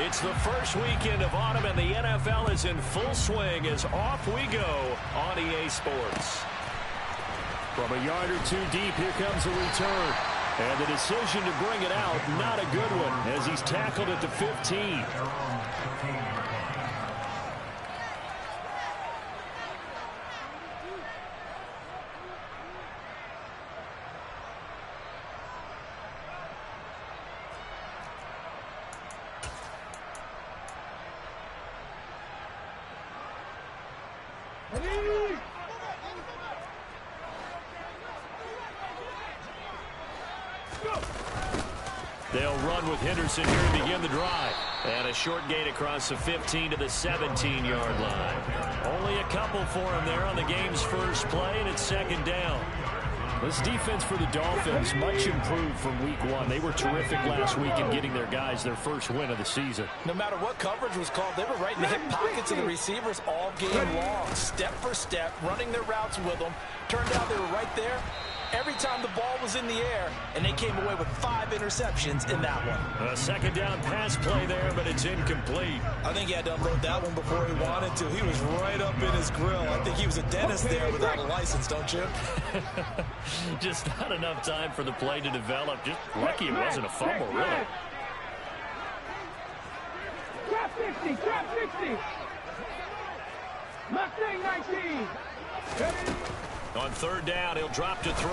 It's the first weekend of autumn, and the NFL is in full swing as off we go on EA Sports. From a yard or two deep, here comes a return. And the decision to bring it out, not a good one, as he's tackled at the 15. They'll run with Henderson here to begin the drive. And a short gain across the 15 to the 17-yard line. Only a couple for him there on the game's first play, and it's second down. This defense for the Dolphins much improved from week one. They were terrific last week in getting their guys their first win of the season. No matter what coverage was called, they were right in the hip pockets of the receivers all game long, step for step, running their routes with them. Turned out they were right there every time the ball was in the air, and they came away with 5 interceptions in that one. A second down pass play there, but it's incomplete. I think he had to unload that one before he wanted to. He was right up in his grill. I think he was a dentist there without a license, don't you? Just not enough time for the play to develop. Just lucky it wasn't a fumble, really. Trap 60, trap 60. Mustang 19. On third down, he'll drop to throw.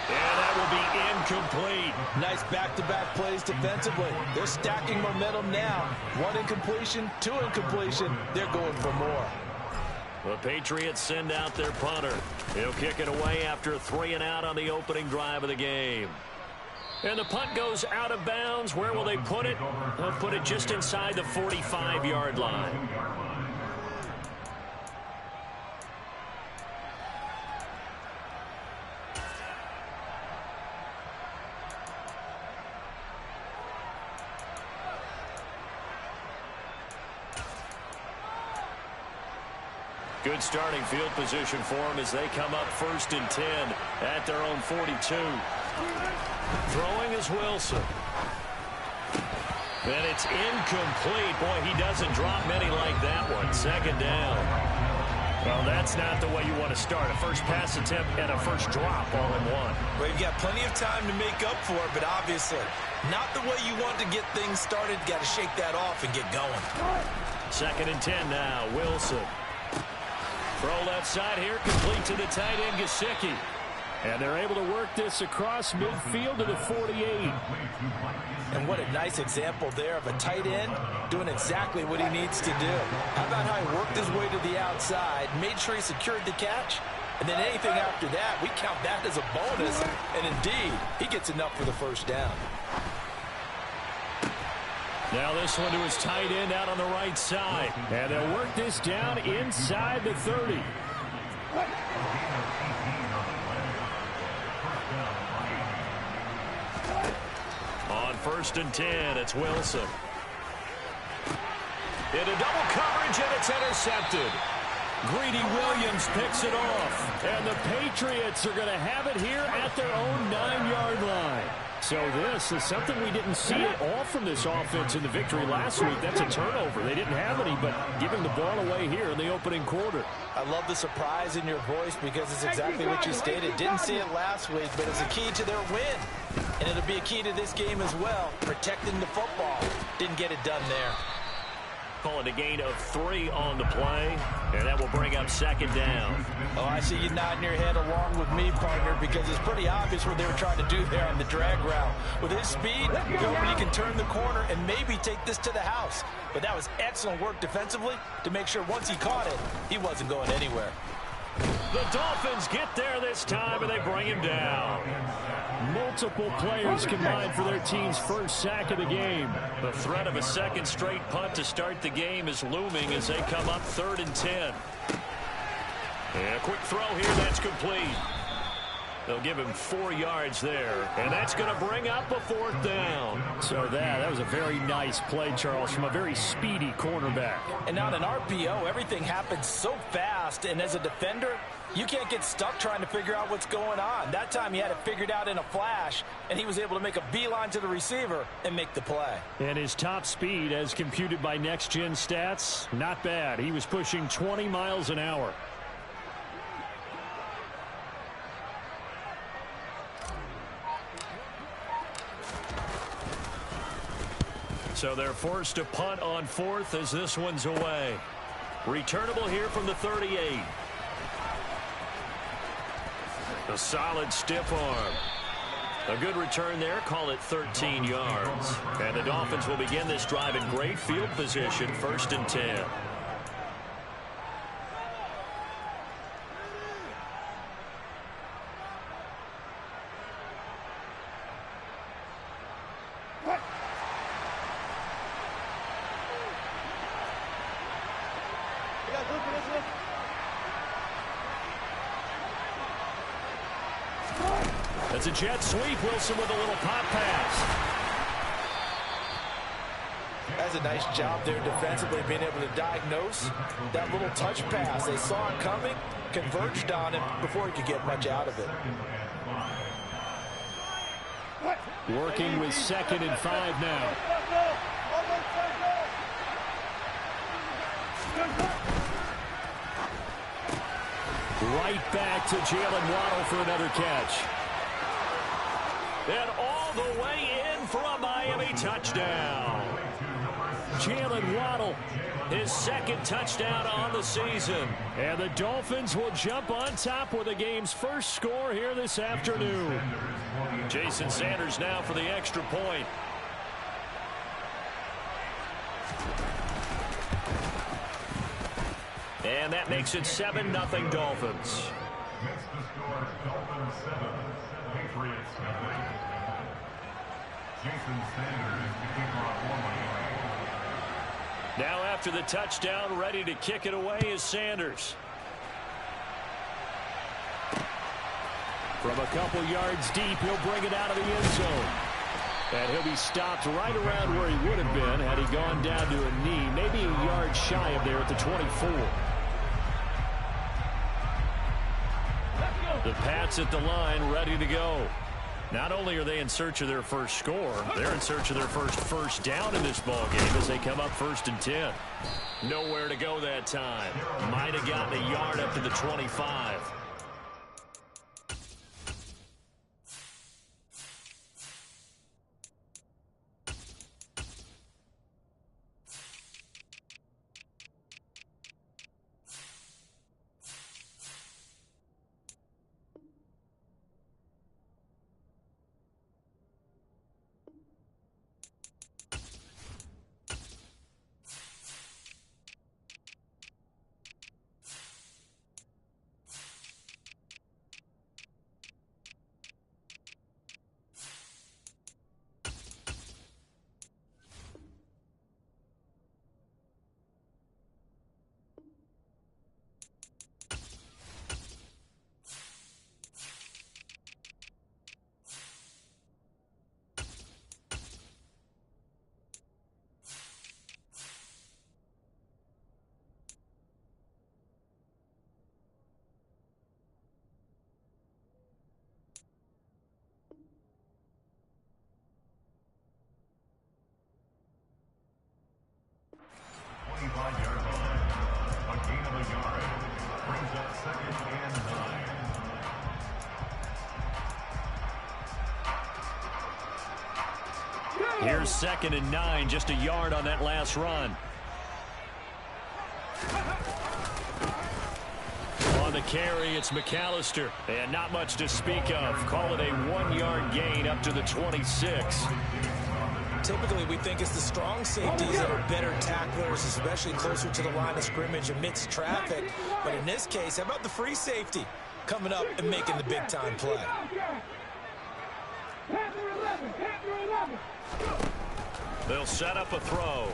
And that will be incomplete. Nice back-to-back plays defensively. They're stacking momentum now. 1 incompletion, 2 incompletion. They're going for more. The Patriots send out their punter. He'll kick it away after a 3-and-out on the opening drive of the game. And the punt goes out of bounds. Where will they put it? They'll put it just inside the 45-yard line. Good starting field position for them as they come up 1st and 10 at their own 42. Throwing is Wilson. And it's incomplete. Boy, he doesn't drop many like that one. Second down. Well, that's not the way you want to start. A first pass attempt and a first drop all in one. Well, you've got plenty of time to make up for it, but obviously not the way you want to get things started. Got to shake that off and get going. 2nd and 10 now. Wilson. Throw left side here, complete to the tight end, Gesicki. And they're able to work this across midfield to the 48. And what a nice example there of a tight end doing exactly what he needs to do. How about how he worked his way to the outside, made sure he secured the catch, and then anything after that, we count that as a bonus. And indeed, he gets enough for the first down. Now this one to his tight end out on the right side. And they'll work this down inside the 30. On 1st and 10, it's Wilson. Into double coverage, and it's intercepted. Greedy Williams picks it off. And the Patriots are going to have it here at their own 9-yard line. So this is something we didn't see at all from this offense in the victory last week. That's a turnover. They didn't have any, but giving the ball away here in the opening quarter. I love the surprise in your voice because it's exactly what you stated. Didn't see it last week, but it's a key to their win. And it'll be a key to this game as well, protecting the football. Didn't get it done there. Call it a gain of 3 on the play, and that will bring up 2nd down. Oh, I see you nodding your head along with me, partner, because it's pretty obvious what they were trying to do there on the drag route. With his speed, he can turn the corner and maybe take this to the house. But that was excellent work defensively to make sure once he caught it, he wasn't going anywhere. The Dolphins get there this time, and they bring him down. Multiple players combined for their team's first sack of the game. The threat of a second straight punt to start the game is looming as they come up 3rd and 10. And a quick throw here, that's complete. They'll give him 4 yards there, and that's going to bring up a 4th down. So that was a very nice play, Charles, from a very speedy cornerback. And on an RPO, everything happens so fast, and as a defender, you can't get stuck trying to figure out what's going on. That time he had it figured out in a flash, and he was able to make a beeline to the receiver and make the play. And his top speed, as computed by Next Gen Stats, not bad. He was pushing 20 miles an hour. So they're forced to punt on 4th as this one's away. Returnable here from the 38. A solid stiff arm. A good return there. Call it 13 yards. And the Dolphins will begin this drive in great field position. 1st and 10. That's a jet sweep. Wilson with a little pop pass. That's a nice job there defensively, being able to diagnose that little touch pass. They saw it coming, converged on him before he could get much out of it. Working with 2nd and 5 now. Right back to Jalen Waddle for another catch. And all the way in for a Miami touchdown. Jalen Waddle, his 2nd touchdown on the season. And the Dolphins will jump on top with the game's first score here this afternoon. Jason Sanders now for the extra point. And that makes it 7-0 Dolphins. Now after the touchdown, ready to kick it away is Sanders. From a couple yards deep, he'll bring it out of the end zone. And he'll be stopped right around where he would have been had he gone down to a knee, maybe a yard shy of there at the 24. The Pats at the line, ready to go. Not only are they in search of their first score, they're in search of their first down in this ballgame as they come up 1st and 10. Nowhere to go that time. Might have gotten a yard up to the 25. Here's 2nd and 9, just a yard on that last run. On the carry, it's McAllister. And not much to speak of. Call it a 1-yard gain up to the 26. Typically, we think it's the strong safeties that are better tacklers, especially closer to the line of scrimmage amidst traffic. But in this case, how about the free safety coming up and making the big-time play? They'll set up a throw.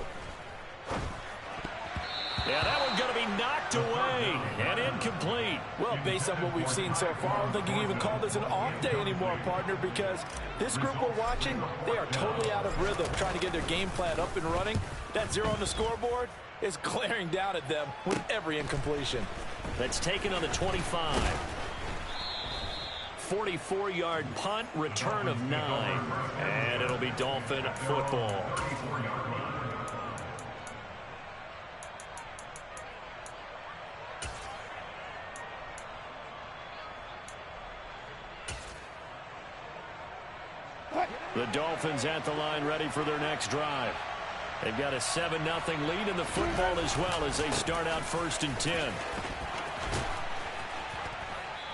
Yeah, that one's going to be knocked away and incomplete. Well, based on what we've seen so far, I don't think you can even call this an off day anymore, partner, because this group we're watching, they are totally out of rhythm, trying to get their game plan up and running. That 0 on the scoreboard is glaring down at them with every incompletion. That's taken on the 25. 44-yard punt, return of 9. And it'll be Dolphin football. The Dolphins at the line ready for their next drive. They've got a 7-0 lead in the football as well as they start out 1st and 10.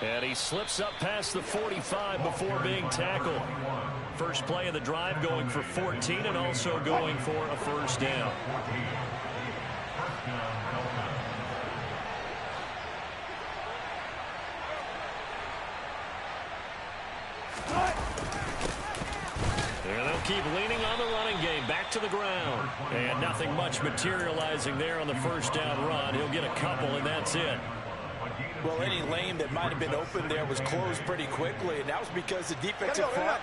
And he slips up past the 45 before being tackled. First play of the drive going for 14 and also going for a first down. And they'll keep leaning on the running game. Back to the ground. And nothing much materializing there on the first down run. He'll get a couple, and that's it. Well, any lane that might have been open there was closed pretty quickly, and that was because the defensive front,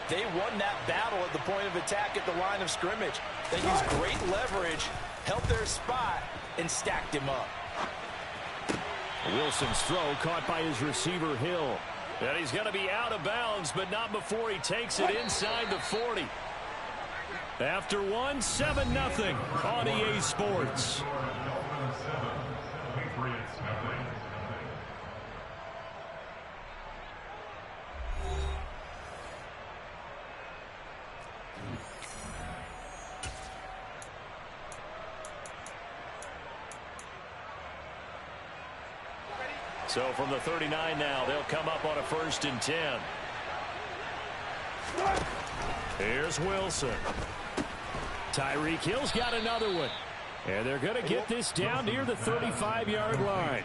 they won that battle at the point of attack at the line of scrimmage. They used great leverage, held their spot, and stacked him up. Wilson's throw caught by his receiver, Hill. And he's going to be out of bounds, but not before he takes it inside the 40. After one, 7-0 on EA Sports. So from the 39 now, they'll come up on a 1st and 10. Here's Wilson. Tyreek Hill's got another one. And they're going to get this down near the 35-yard line.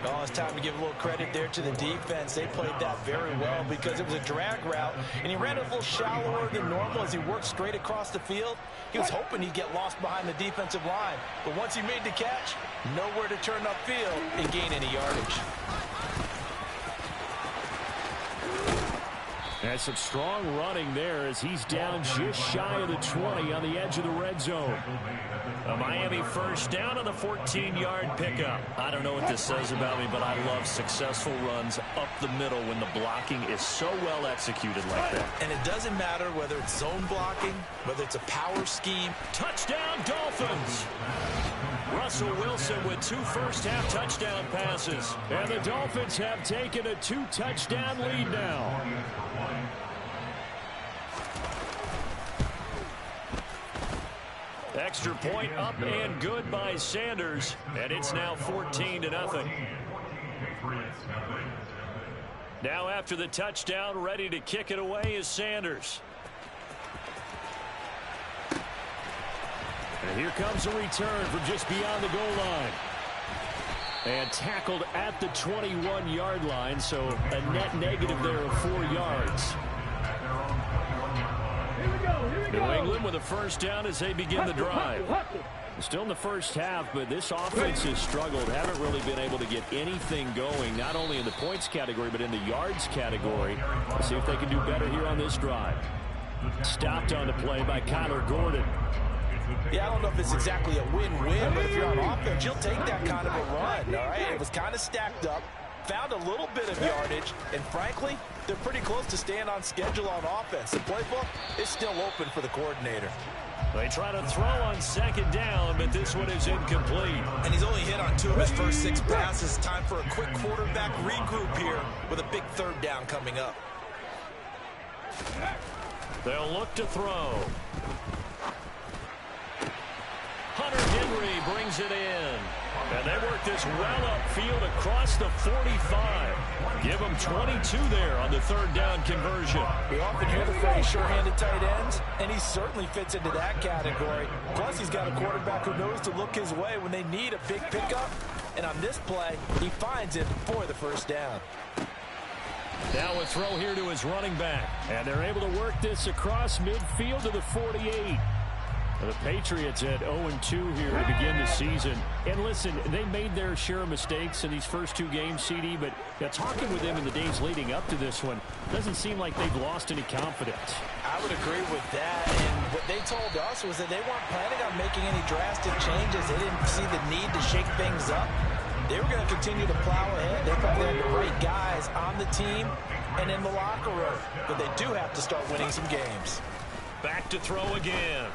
Oh, it's time to give a little credit there to the defense. They played that very well because it was a drag route, and he ran a little shallower than normal as he worked straight across the field. He was hoping he'd get lost behind the defensive line, but once he made the catch, nowhere to turn upfield and gain any yardage. That's some strong running there as he's down just shy of the 20 on the edge of the red zone. A Miami first down on the 14-yard pickup. I don't know what this says about me, but I love successful runs up the middle when the blocking is so well executed like that. And it doesn't matter whether it's zone blocking, whether it's a power scheme. Touchdown, Dolphins! Russell Wilson with 2 first-half touchdown passes. And the Dolphins have taken a 2-touchdown lead now. Extra point up and good by Sanders, and it's now 14-0. Now after the touchdown, ready to kick it away is Sanders. And here comes a return from just beyond the goal line. And tackled at the 21-yard line, so a net negative there of 4 yards. New England with a first down as they begin the drive. Still in the first half, but this offense has struggled. Haven't really been able to get anything going, not only in the points category, but in the yards category. Let's see if they can do better here on this drive. Stopped on the play by Kyler Gordon. Yeah, I don't know if it's exactly a win-win, but if you're on offense, you'll take that kind of a run, all right? It was kind of stacked up, found a little bit of yardage, and frankly, they're pretty close to staying on schedule on offense. The playbook is still open for the coordinator. They try to throw on second down, but this one is incomplete. And he's only hit on 2 of his first 6 passes. Time for a quick quarterback regroup here with a big 3rd down coming up. They'll look to throw. Hunter Henry brings it in. And they work this well upfield across the 45. Give them 22 there on the 3rd down conversion. We often hear the phrase sure-handed tight ends, and he certainly fits into that category. Plus, he's got a quarterback who knows to look his way when they need a big pickup. And on this play, he finds it for the 1st down. Now a throw here to his running back. And they're able to work this across midfield to the 48. The Patriots at 0-2 here to begin the season. And listen, they made their share of mistakes in these first two games, CD, but talking with them in the days leading up to this one, doesn't seem like they've lost any confidence. I would agree with that. And what they told us was that they weren't planning on making any drastic changes. They didn't see the need to shake things up. They were going to continue to plow ahead. They thought they had the right guys on the team and in the locker room. But they do have to start winning some games. Back to throw again.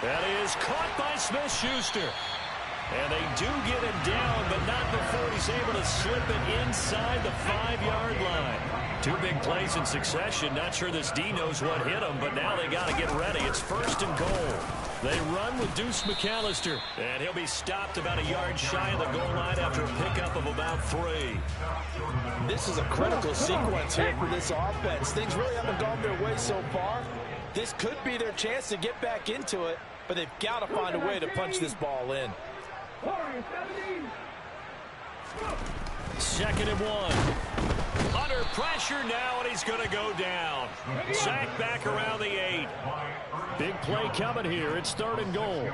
That is caught by Smith-Schuster. And they do get him down, but not before he's able to slip it inside the 5-yard line. Two big plays in succession. Not sure this D knows what hit him, but now they got to get ready. It's 1st and goal. They run with Deuce McAllister, and he'll be stopped about a yard shy of the goal line after a pickup of about 3. This is a critical sequence here for this offense. Things really haven't gone their way so far. This could be their chance to get back into it, but they've got to find a way to punch this ball in. 2nd and 1. Under pressure now, and he's going to go down. Sacked back around the 8. Big play coming here. It's 3rd and goal.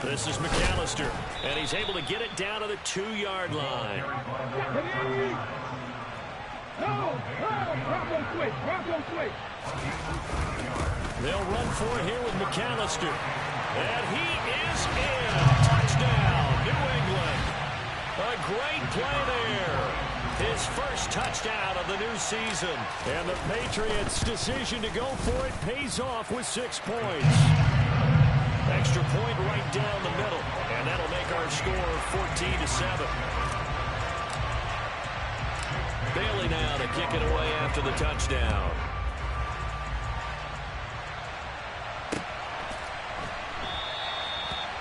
This is McAllister, and he's able to get it down to the 2-yard line. They'll run for it here with McAllister. And he is in. Touchdown, New England. A great play there. His first touchdown of the new season. And the Patriots' decision to go for it pays off with 6 points. Extra point right down the middle. And that'll make our score 14-7. Bailey now to kick it away after the touchdown.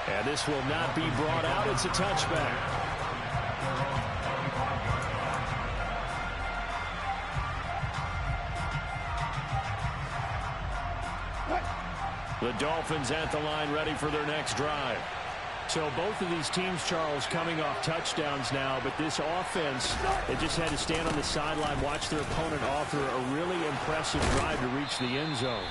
And this will not be brought out. It's a touchback. The Dolphins at the line ready for their next drive. So both of these teams, Charles, coming off touchdowns now, but this offense, they just had to stand on the sideline, watch their opponent offer a really impressive drive to reach the end zone.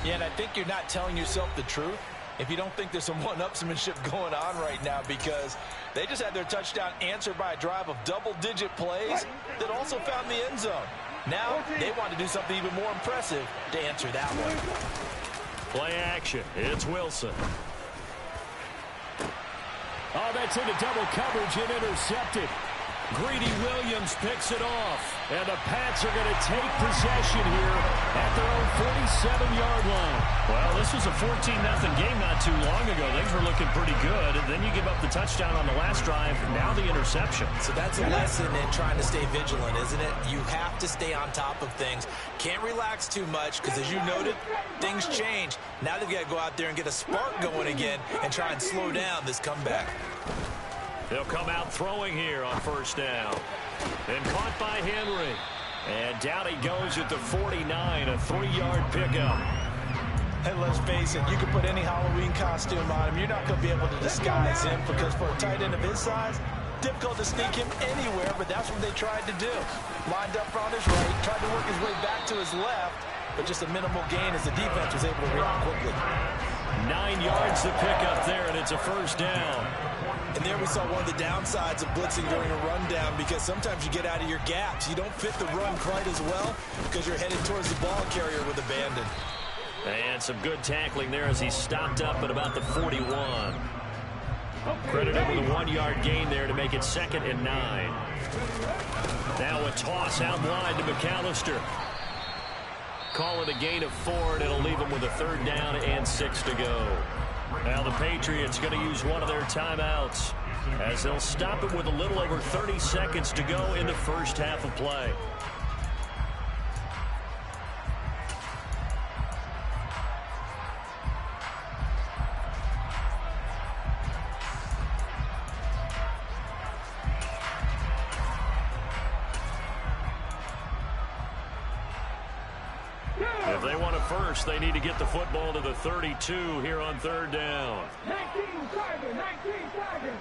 Yeah, and I think you're not telling yourself the truth if you don't think there's some one-upsmanship going on right now, because they just had their touchdown answered by a drive of double-digit plays that also found the end zone. Now they want to do something even more impressive to answer that one. Play action. It's Wilson. Oh, that's into double coverage and intercepted. Greedy Williams picks it off. And the Pats are going to take possession here at their own 47-yard line. Well, this was a 14-0 game not too long ago. Things were looking pretty good. And then you give up the touchdown on the last drive. Now the interception. So that's a lesson in trying to stay vigilant, isn't it? You have to stay on top of things. Can't relax too much because, as you noted, things change. Now they've got to go out there and get a spark going again and try and slow down this comeback. They'll come out throwing here on 1st down. And caught by Henry. And down he goes at the 49, a 3-yard pickup. And let's face it, you can put any Halloween costume on him. You're not going to be able to disguise him, because for a tight end of his size, difficult to sneak him anywhere, but that's what they tried to do. Lined up on his right, tried to work his way back to his left, but just a minimal gain as the defense was able to react quickly. 9 yards to pick up there, and it's a 1st down. And there we saw one of the downsides of blitzing during a rundown, because sometimes you get out of your gaps. You don't fit the run quite as well because you're headed towards the ball carrier with abandon. And some good tackling there as he stopped up at about the 41. Credited with a 1-yard gain there to make it 2nd and 9. Now a toss out wide to McAllister. Call it a gain of 4, and it'll leave him with a 3rd down and 6 to go. Now the Patriots going to use one of their timeouts as they'll stop it with a little over 30 seconds to go in the first half of play. If they want a first, they need to get the football to the 32 here on 3rd down. 19 Tiger, 19 Tiger.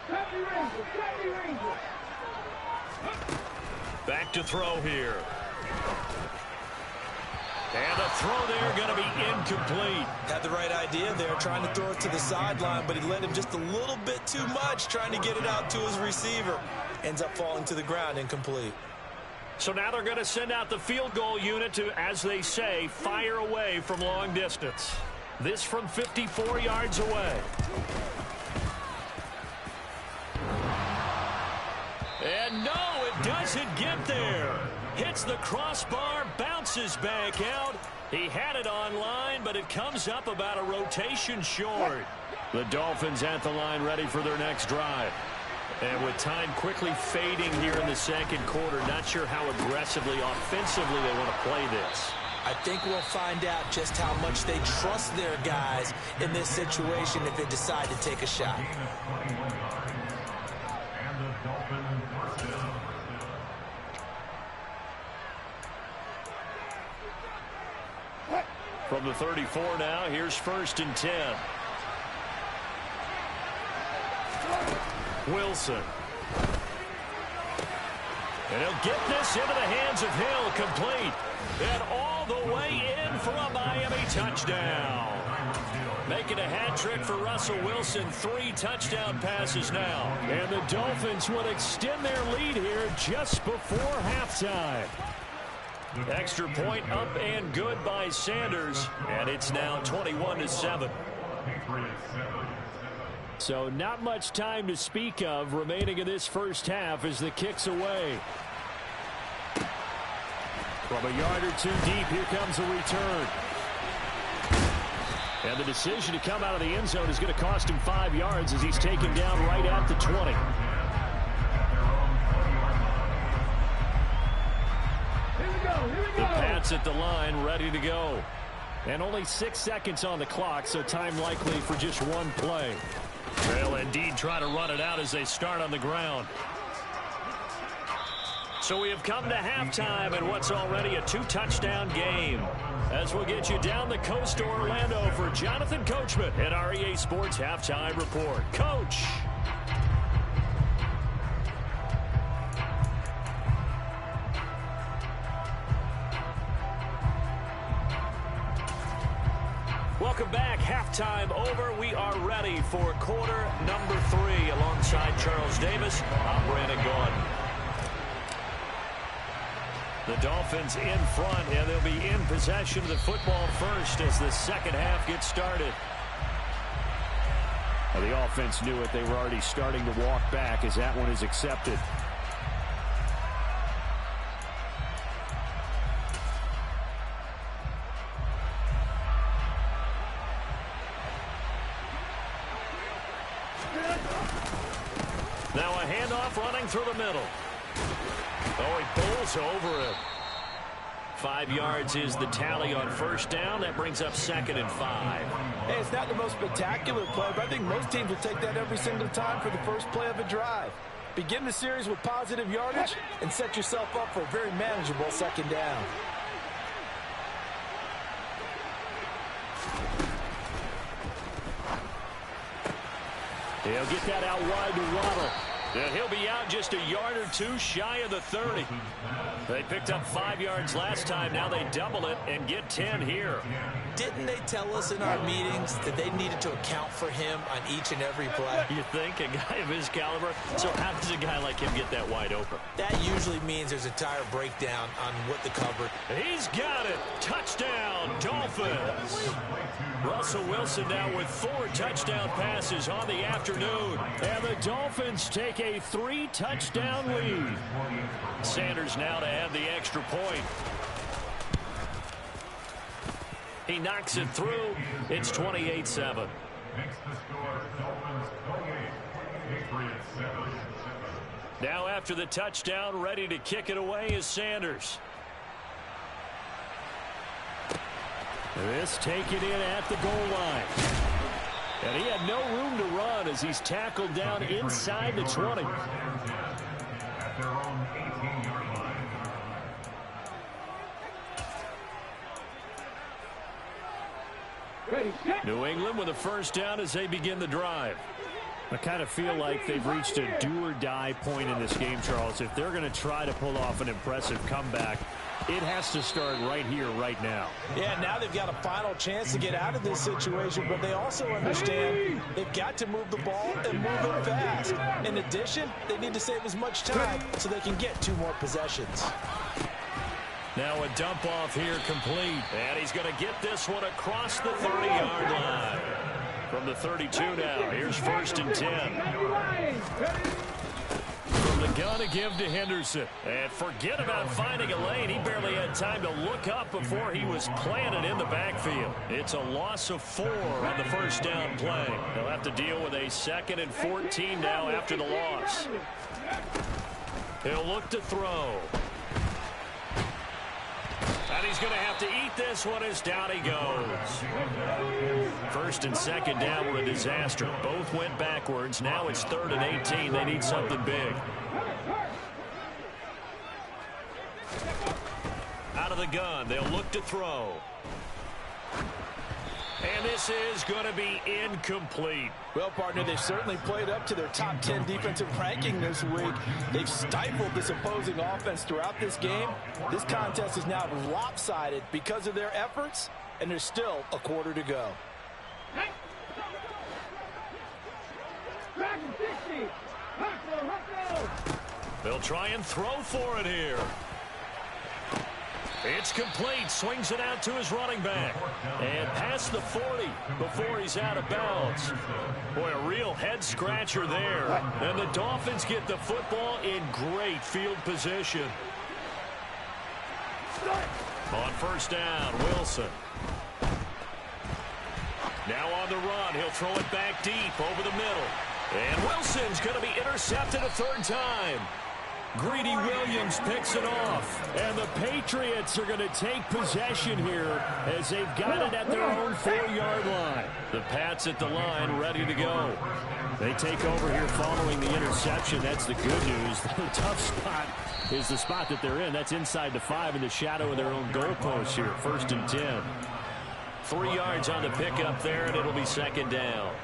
70 Rangers, 70 Rangers. Back to throw here. And the throw there going to be incomplete. Had the right idea there, trying to throw it to the sideline, but he led him just a little bit too much, trying to get it out to his receiver. Ends up falling to the ground, incomplete. So now they're going to send out the field goal unit to, as they say, fire away from long distance. This from 54 yards away. And no, it doesn't get there. Hits the crossbar, bounces back out. He had it on line, but it comes up about a rotation short. The Dolphins at the line ready for their next drive. And with time quickly fading here in the second quarter, not sure how aggressively, offensively they want to play this. I think we'll find out just how much they trust their guys in this situation if they decide to take a shot. From the 34 now, here's 1st and 10. Wilson. And he'll get this into the hands of Hill, complete. And all the way in for a Miami touchdown. Making a hat trick for Russell Wilson. 3 touchdown passes now. And the Dolphins would extend their lead here just before halftime. Extra point up and good by Sanders. And it's now 21-7. So not much time to speak of remaining in this first half as the kick's away. From a yard or two deep, here comes a return. And the decision to come out of the end zone is going to cost him 5 yards as he's taken down right at the 20. The Pats at the line, ready to go. And only 6 seconds on the clock, so time likely for just one play. They'll indeed try to run it out as they start on the ground. So we have come to halftime in what's already a 2-touchdown game. As we'll get you down the coast to Orlando for Jonathan Coachman at our EA Sports Halftime Report. Coach. Welcome back. Halftime over. We are ready for quarter number 3 alongside Charles Davis. I'm Brandon Gordon. The Dolphins in front, and they'll be in possession of the football first as the second half gets started. Well, the offense knew it. They were already starting to walk back as that one is accepted. Now a handoff running through the middle. Oh, he bowls over it. 5 yards is the tally on first down. That brings up 2nd and 5. Hey, it's not the most spectacular play, but I think most teams will take that every single time for the first play of a drive. Begin the series with positive yardage and set yourself up for a very manageable second down. He'll get that out wide to Waddle. And he'll be out just a yard or two shy of the 30. They picked up 5 yards last time. Now they double it and get 10 here. Didn't they tell us in our meetings that they needed to account for him on each and every play? You think? A guy of his caliber? So how does a guy like him get that wide open? That usually means there's a tire breakdown on what the cover. He's got it. Touchdown, Dolphins. Russell Wilson now with 4 touchdown passes on the afternoon. And the Dolphins take a 3-touchdown lead. Sanders now to add the extra point. He knocks it through. It's 28-7. Now after the touchdown, ready to kick it away is Sanders. This taken in at the goal line. And he had no room to run as he's tackled down inside the 20. New England with a first down as they begin the drive. I kind of feel like they've reached a do-or-die point in this game, Charles. If they're going to try to pull off an impressive comeback, It has to start right here, right now. Yeah, now they've got a final chance to get out of this situation, but they also understand they've got to move the ball and move it fast. In addition, they need to save as much time so they can get 2 more possessions. Now a dump off here complete. And he's going to get this one across the 30-yard line. From the 32 now, here's 1st and 10. From the gun to give to Henderson. And forget about finding a lane. He barely had time to look up before he was planted in the backfield. It's a loss of 4 on the first down play. They'll have to deal with a 2nd and 14 now after the loss. He'll look to throw. And he's going to have to eat this one as down he goes. 1st and 2nd down were a disaster. Both went backwards. Now it's 3rd and 18. They need something big. Out of the gun. They'll look to throw. And this is going to be incomplete. Well, partner, they've certainly played up to their top 10 defensive ranking this week. They've stifled this opposing offense throughout this game. This contest is now lopsided because of their efforts, and there's still a quarter to go. They'll try and throw for it here. It's complete. Swings it out to his running back. And past the 40 before he's out of bounds. Boy, a real head-scratcher there. And the Dolphins get the football in great field position. On 1st down, Wilson. Now on the run. He'll throw it back deep over the middle. And Wilson's going to be intercepted a 3rd time. Greedy Williams picks it off. And the Patriots are going to take possession here as they've got it at their own 4-yard line. The Pats at the line, ready to go. They take over here following the interception. That's the good news. The tough spot is the spot that they're in. That's inside the 5 in the shadow of their own goalpost here. 1st and 10. 3 yards on the pickup there, and it'll be 2nd down.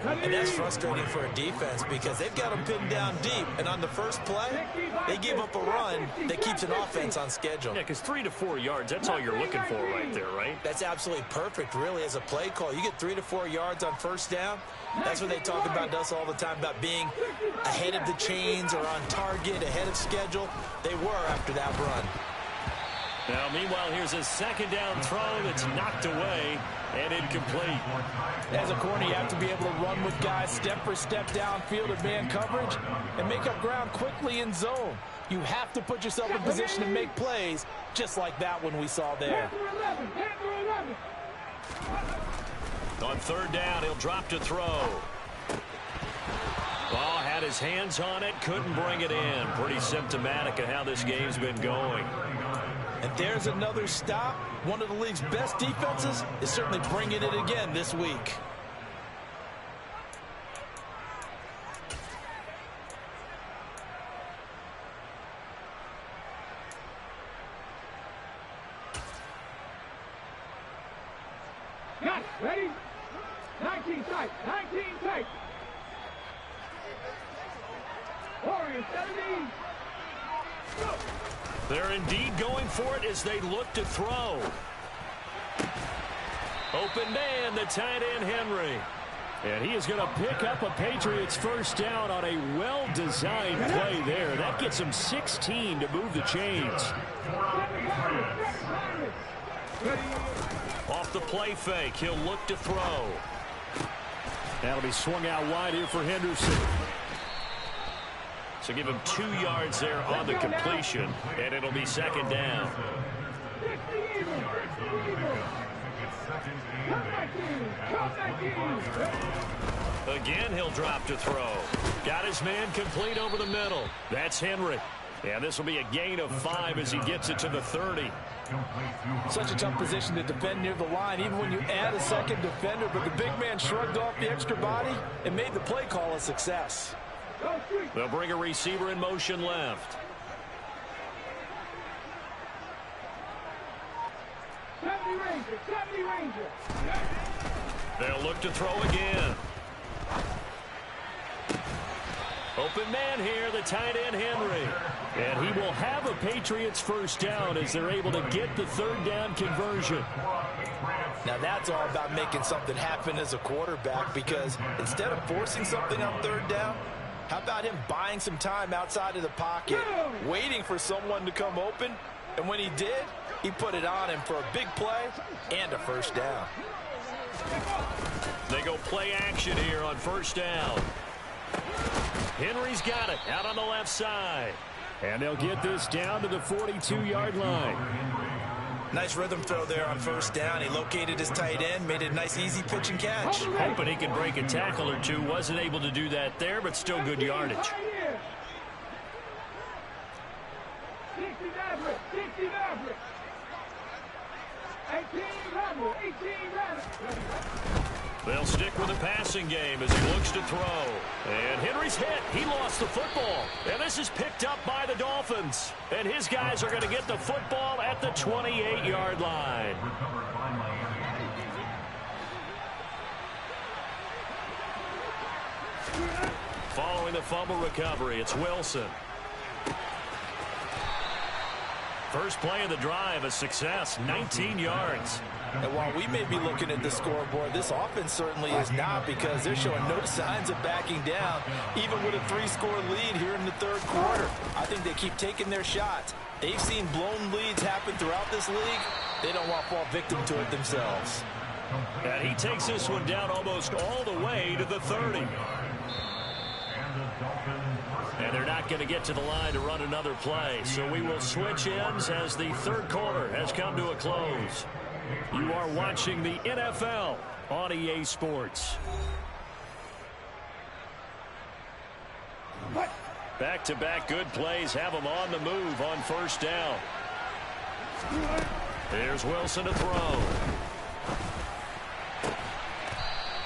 And that's frustrating for a defense because they've got them pinned down deep. And on the first play, they give up a run that keeps an offense on schedule. Yeah, because 3 to 4 yards, that's all you're looking for right there, right? That's absolutely perfect, really, as a play call. You get 3 to 4 yards on 1st down. That's what they talk about us all the time, about being ahead of the chains or on target, ahead of schedule. They were after that run. Now, meanwhile, here's a 2nd down throw that's knocked away and incomplete. As a corner, you have to be able to run with guys step for step downfield in man coverage and make up ground quickly in zone. You have to put yourself in position to make plays, just like that one we saw there. On 3rd down, he'll drop to throw. Ball had his hands on it, couldn't bring it in. Pretty symptomatic of how this game's been going. And there's another stop. One of the league's best defenses is certainly bringing it again this week. Got it. Ready? 19 tight. 19 tight. Warriors 17. Go. They're indeed going for it as they look to throw. Open man, the tight end, Henry. And he is going to pick up a Patriots 1st down on a well-designed play there. That gets him 16 to move the chains. Off the play fake, he'll look to throw. That'll be swung out wide here for Henderson. So give him 2 yards there on the completion, and it'll be 2nd down. Again, he'll drop to throw. Got his man complete over the middle. That's Henry. And this will be a gain of 5 as he gets it to the 30. Such a tough position to defend near the line, even when you add a 2nd defender. But the big man shrugged off the extra body and made the play call a success. They'll bring a receiver in motion left. 70 Ranger, 70 Ranger. They'll look to throw again. Open man here, the tight end, Henry. And he will have a Patriots first down as they're able to get the third down conversion. Now that's all about making something happen as a quarterback, because instead of forcing something on third down, how about him buying some time outside of the pocket, waiting for someone to come open, and when he did, he put it on him for a big play and a first down. They go play action here on first down. Henry's got it out on the left side. And they'll get this down to the 42-yard line. Nice rhythm throw there on first down. He located his tight end, made it a nice easy pitch and catch. Hoping he could break a tackle or two. Wasn't able to do that there, but still good yardage. 60 Maverick, 60 Maverick. 18 Rebel, 18 Rebel. They'll stick with the passing game as he looks to throw. And Henry's hit. He lost the football. And this is picked up by the Dolphins. And his guys are going to get the football at the 28-yard line. Following the fumble recovery, it's Wilson. First play of the drive, a success, 19 yards. And while we may be looking at the scoreboard, this offense certainly is not, because they're showing no signs of backing down, even with a 3-score lead here in the third quarter. I think they keep taking their shots. They've seen blown leads happen throughout this league. They don't want to fall victim to it themselves. And he takes this one down almost all the way to the 30. And they're not going to get to the line to run another play. So we will switch ends as the third quarter has come to a close. You are watching the NFL on EA Sports. Back-to-back good plays have them on the move on first down. Here's Wilson to throw.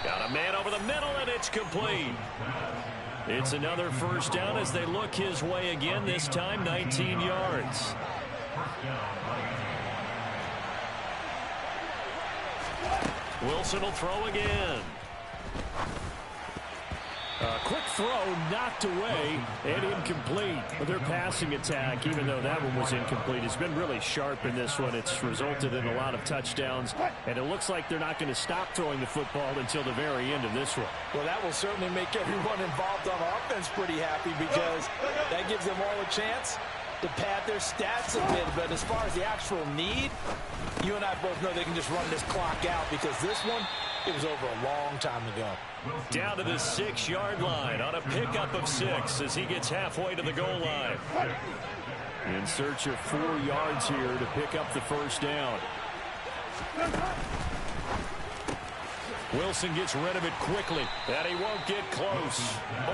Got a man over the middle, and it's complete. It's another first down as they look his way again, this time 19 yards. Wilson will throw again. A quick throw knocked away and incomplete. But their passing attack, even though that one was incomplete, has been really sharp in this one. It's resulted in a lot of touchdowns, and it looks like they're not going to stop throwing the football until the very end of this one. Well, that will certainly make everyone involved on offense pretty happy, because that gives them all a chance to pad their stats a bit. But as far as the actual need, you and I both know they can just run this clock out, because this one, it was over a long time ago. Down to the 6-yard line on a pickup of 6 as he gets halfway to the goal line. In search of 4 yards here to pick up the first down. Wilson gets rid of it quickly, and he won't get close.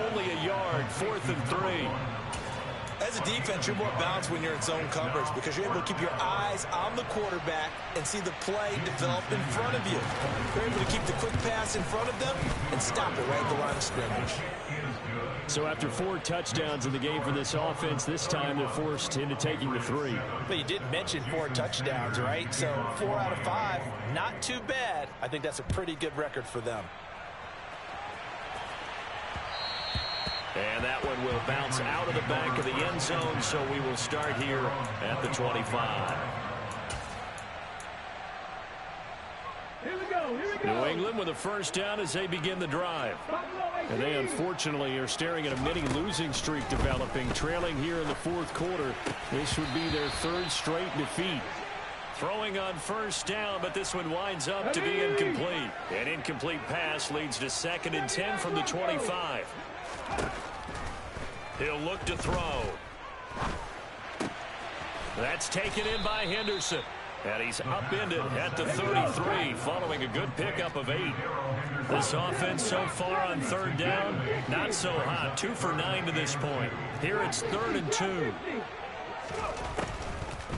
Only a yard, 4th and 3. As a defense, you're more balanced when you're in zone coverage, because you're able to keep your eyes on the quarterback and see the play develop in front of you. You're able to keep the quick pass in front of them and stop it right at the line of scrimmage. So after 4 touchdowns in the game for this offense, this time they're forced into taking the 3. But you did mention 4 touchdowns, right? So 4 out of 5, not too bad. I think that's a pretty good record for them. And that one will bounce out of the back of the end zone, so we will start here at the 25. Here we go. New England with a first down as they begin the drive. And they unfortunately are staring at a mini losing streak developing, trailing here in the fourth quarter. This would be their 3rd straight defeat. Throwing on first down, but this one winds up to be incomplete. An incomplete pass leads to 2nd and 10 from the 25. He'll look to throw. That's taken in by Henderson. And he's upended at the 33 following a good pickup of 8. This offense so far on 3rd down, not so hot. 2 for 9 to this point. Here it's 3rd and 2.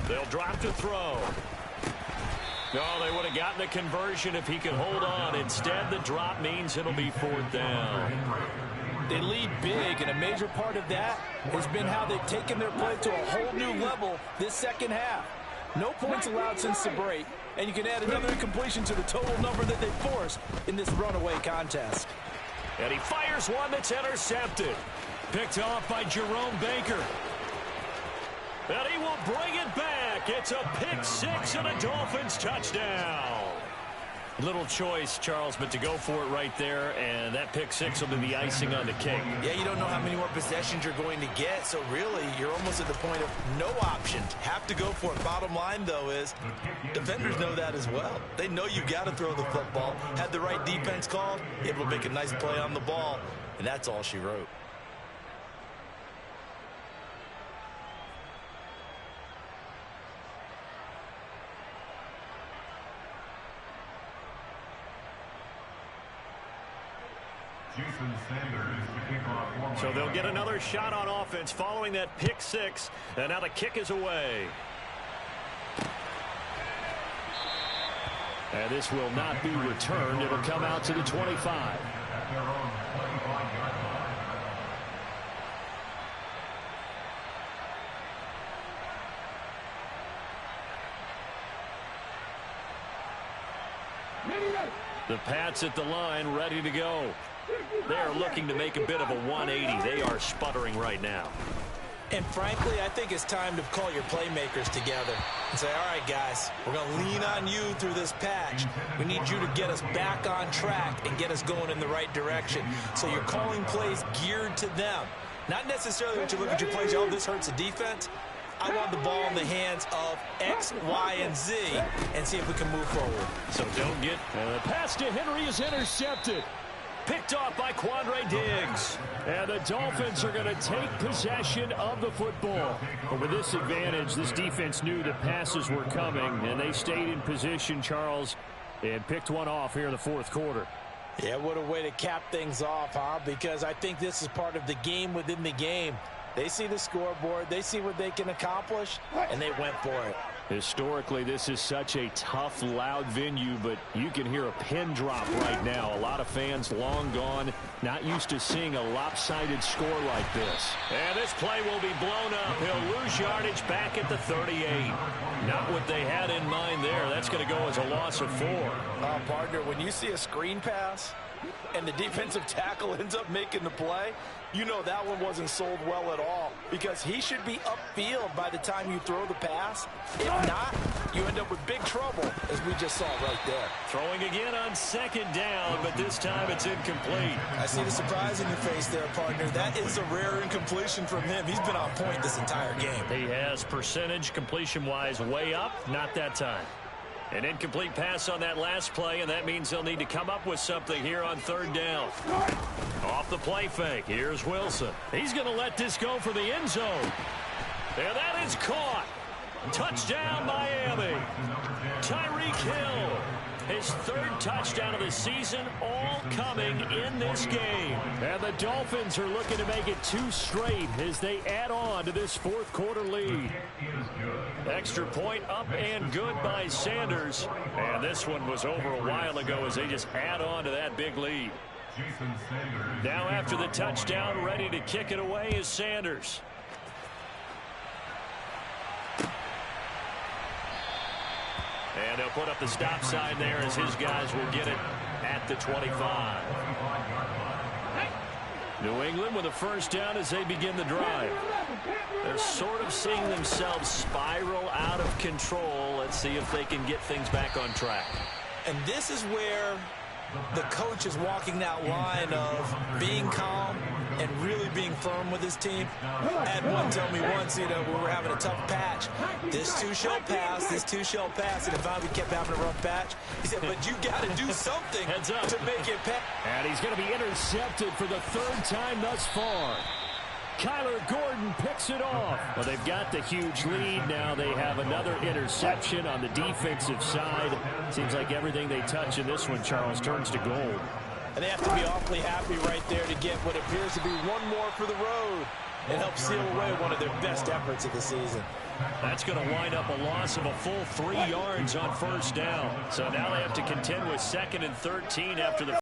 They'll drop to throw. No, they would have gotten the conversion if he could hold on. Instead, the drop means it'll be 4th down. They lead big, and a major part of that has been how they've taken their play to a whole new level this second half. No points allowed since the break, and you can add another incompletion to the total number that they forced in this runaway contest. And he fires one that's intercepted. Picked off by Jerome Baker. And he will bring it back. It's a pick six and a Dolphins touchdown. Little choice, Charles, but to go for it right there, and that pick six will be the icing on the cake. Yeah, you don't know how many more possessions you're going to get, so really you're almost at the point of no option. Have to go for it. Bottom line, though, is defenders know that as well. They know you got to throw the football. Had the right defense called, able to make a nice play on the ball, and that's all she wrote. So they'll get another shot on offense following that pick six. And now the kick is away. And this will not be returned. It'll come out to the 25. The Pats at the line, ready to go. They're looking to make a bit of a 180. They are sputtering right now. And frankly, I think it's time to call your playmakers together and say, all right, guys, we're going to lean on you through this patch. We need you to get us back on track and get us going in the right direction. So you're calling plays geared to them. Not necessarily when you look at your plays, oh, this hurts the defense. I want the ball in the hands of X, Y, and Z and see if we can move forward. So don't get... And the pass to Henry is intercepted. Picked off by Quandre Diggs. And the Dolphins are going to take possession of the football. But with this advantage, this defense knew the passes were coming, and they stayed in position, Charles, and picked one off here in the fourth quarter. Yeah, what a way to cap things off, huh? Because I think this is part of the game within the game. They see the scoreboard, they see what they can accomplish, and they went for it. Historically, this is such a tough, loud venue, but you can hear a pin drop right now. A lot of fans long gone, not used to seeing a lopsided score like this. And this play will be blown up. He'll lose yardage back at the 38. Not what they had in mind there. That's going to go as a loss of 4. Partner, when you see a screen pass and the defensive tackle ends up making the play, you know that one wasn't sold well at all, because he should be upfield by the time you throw the pass. If not, you end up with big trouble, as we just saw right there. Throwing again on second down, but this time it's incomplete. I see the surprise in your face there, partner. That is a rare incompletion from him. He's been on point this entire game. He has percentage completion-wise way up, not that time. An incomplete pass on that last play, and that means they'll need to come up with something here on third down. Off the play fake, here's Wilson. He's going to let this go for the end zone. And that is caught. Touchdown, Miami. Tyreek Hill, his third touchdown of the season, all coming in this game. And the Dolphins are looking to make it 2 straight as they add on to this fourth quarter lead. Extra point up and good by Sanders. And this one was over a while ago as they just add on to that big lead. Now after the touchdown, ready to kick it away is Sanders. And they'll put up the stop sign there as his guys will get it at the 25. New England with a first down as they begin the drive. They're sort of seeing themselves spiral out of control. Let's see if they can get things back on track. And this is where the coach is walking that line of being calm and really being firm with his team. I had one tell me once, we were having a tough patch. This too shall pass, this too shall pass. And if we kept having a rough patch, he said, but you got to do something to make it pass. And he's going to be intercepted for the third time thus far. Kyler Gordon picks it off. Well, they've got the huge lead. Now they have another interception on the defensive side. Seems like everything they touch in this one, Charles, turns to gold. And they have to be awfully happy right there to get what appears to be one more for the road and help seal away one of their best efforts of the season. That's going to wind up a loss of a full 3 yards on first down. So now they have to contend with 2nd and 13 after the